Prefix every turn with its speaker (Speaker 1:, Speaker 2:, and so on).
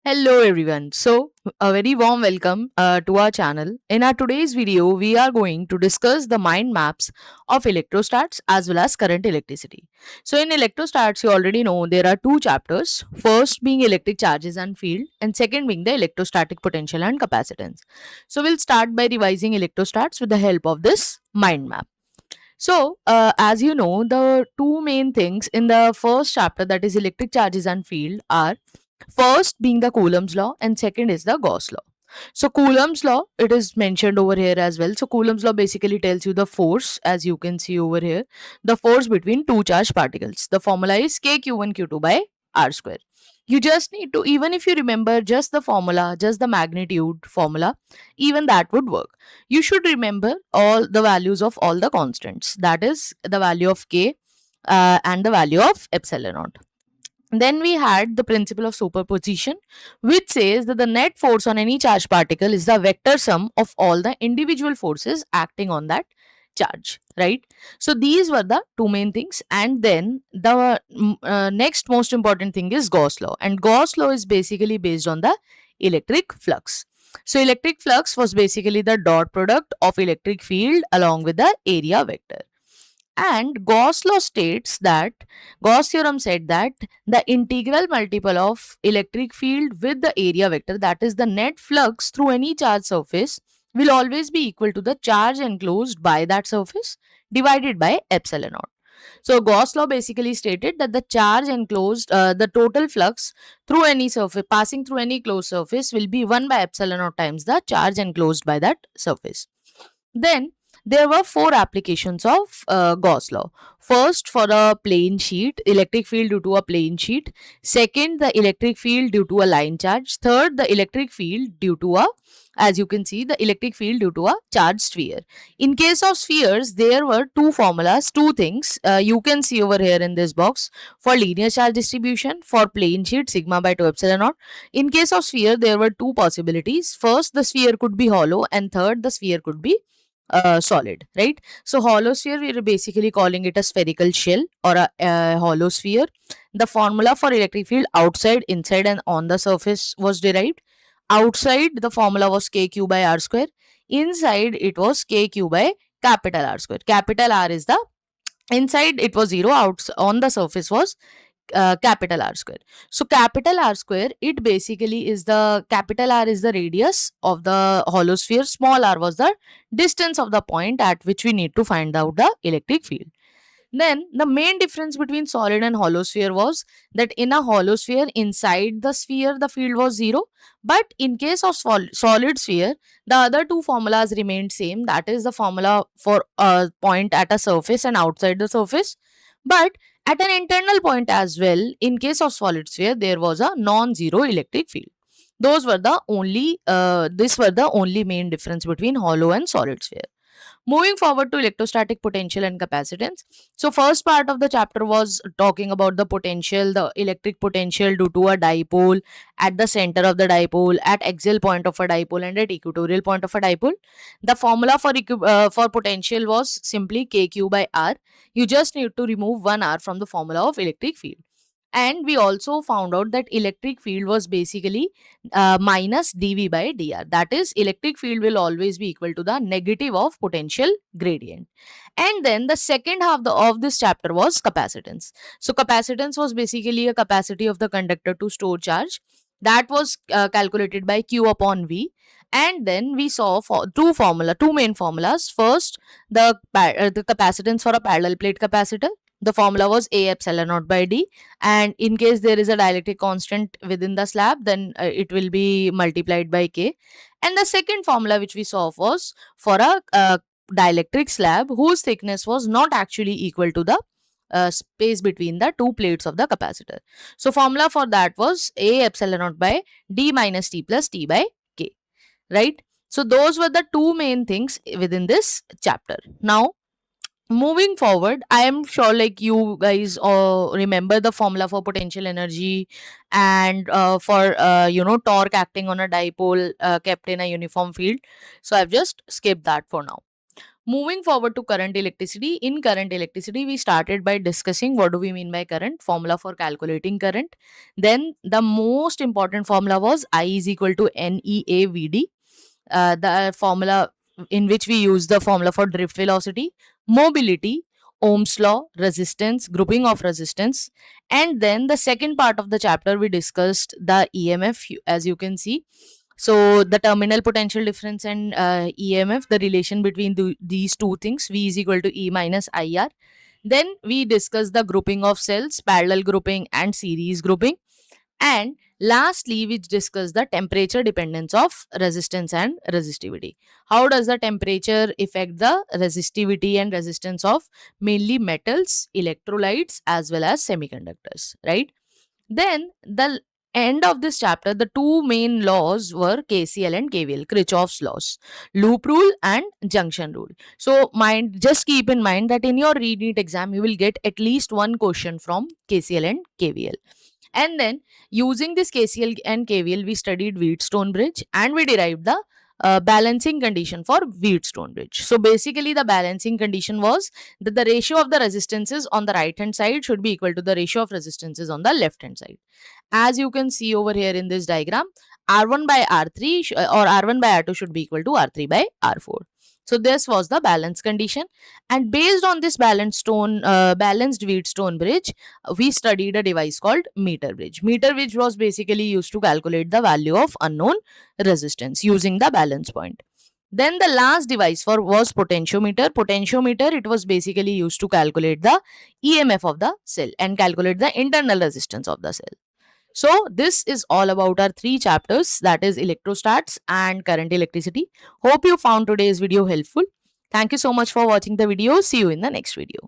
Speaker 1: Hello everyone. A very warm welcome to our channel. In our today's video, we are going to discuss the mind maps of electrostats as well as current electricity. So, in electrostats, you already know there are two chapters. First being electric charges and field, and second being the electrostatic potential and capacitance. So, we'll start by revising electrostats with the help of this mind map. As you know, the two main things in the first chapter, that is electric charges and field, are first being the Coulomb's law and second is the Gauss law. So Coulomb's law, it is mentioned over here as well. So Coulomb's law basically tells you the force, as you can see over here, the force between two charged particles. The formula is k q1 q2 by r square. You just need to, even if you remember just the formula, just the magnitude formula, even that would work. You should remember all the values of all the constants. That is the value of k and the value of epsilon naught. Then we had the principle of superposition, which says that the net force on any charged particle is the vector sum of all the individual forces acting on that charge, right? So these were the two main things. And then the next most important thing is Gauss law. And Gauss law is basically based on the electric flux. So electric flux was basically the dot product of electric field along with the area vector. And Gauss law states that Gauss theorem said that the integral multiple of electric field with the area vector, that is the net flux through any charged surface, will always be equal to the charge enclosed by that surface divided by epsilon naught. So Gauss law basically stated that the charge enclosed, the total flux through any surface, passing through any closed surface, will be 1 by epsilon naught times the charge enclosed by that surface. Then there were four applications of Gauss law. First, for a plane sheet, electric field due to a plane sheet. Second, the electric field due to a line charge. Third, the electric field due to a, as you can see, the electric field due to a charged sphere. In case of spheres, there were two formulas, two things you can see over here in this box. For linear charge distribution, for plane sheet, sigma by 2 epsilon naught. In case of sphere, there were two possibilities. First, the sphere could be hollow, and third, the sphere could be solid, right? So hollow sphere, we are basically calling it a spherical shell or a hollow sphere. The formula for electric field outside, inside, and on the surface was derived. Outside, the formula was kq by r square. Inside, it was kq by capital R square. Capital R is the inside, it was 0. Out on the surface was capital R square. So capital R square, it basically is the capital R is the radius of the hollow sphere. Small r was the distance of the point at which we need to find out the electric field. Then the main difference between solid and hollow sphere was that in a hollow sphere, inside the sphere, the field was 0. But in case of solid sphere, the other two formulas remained same. That is the formula for a point at a surface and outside the surface. But at an internal point as well, in case of solid sphere, there was a non-zero electric field. These were the only main difference between hollow and solid sphere. Moving forward to electrostatic potential and capacitance. So first part of the chapter was talking about the potential, the electric potential due to a dipole at the center of the dipole, at axial point of a dipole, and at equatorial point of a dipole. The formula for potential was simply kq by r. You just need to remove one r from the formula of electric field. And we also found out that electric field was basically minus dv by dr. That is, electric field will always be equal to the negative of potential gradient. And then the second half of this chapter was capacitance. So capacitance was basically a capacity of the conductor to store charge. That was calculated by q upon v. And then we saw for two main formulas. First, the capacitance for a parallel plate capacitor. The formula was A epsilon naught by D, and in case there is a dielectric constant within the slab, then it will be multiplied by K. And the second formula which we saw was for a dielectric slab whose thickness was not actually equal to the space between the two plates of the capacitor. So formula for that was A epsilon naught by D minus T plus T by K, right? So those were the two main things within this chapter. Now moving forward, I am sure like you guys remember the formula for potential energy and for torque acting on a dipole kept in a uniform field. So I've just skipped that for now. Moving forward to current electricity, in current electricity, we started by discussing what do we mean by current, formula for calculating current. Then the most important formula was I is equal to NEAVD, the formula in which we use the formula for drift velocity, mobility, Ohm's law, resistance, grouping of resistance. And then the second part of the chapter, we discussed the EMF, as you can see. So the terminal potential difference and EMF, the relation between these two things, V is equal to E minus IR. Then we discussed the grouping of cells, parallel grouping and series grouping. And lastly, we discuss the temperature dependence of resistance and resistivity. How does the temperature affect the resistivity and resistance of mainly metals, electrolytes, as well as semiconductors, right? Then the end of this chapter, the two main laws were KCL and KVL, Kirchhoff's laws, loop rule and junction rule. So just keep in mind that in your read-NEET exam, you will get at least one question from KCL and KVL. And then using this KCL and KVL, we studied Wheatstone bridge and we derived the balancing condition for Wheatstone bridge. So basically, the balancing condition was that the ratio of the resistances on the right hand side should be equal to the ratio of resistances on the left hand side. As you can see over here in this diagram, R1 by R3 or R1 by R2 should be equal to R3 by R4. So this was the balance condition, and based on this balanced Wheatstone bridge, we studied a device called meter bridge. Meter bridge was basically used to calculate the value of unknown resistance using the balance point. Then the last device was potentiometer. Potentiometer, it was basically used to calculate the EMF of the cell and calculate the internal resistance of the cell. So this is all about our three chapters, that is electrostats and current electricity. Hope you found today's video helpful. Thank you so much for watching the video. See you in the next video.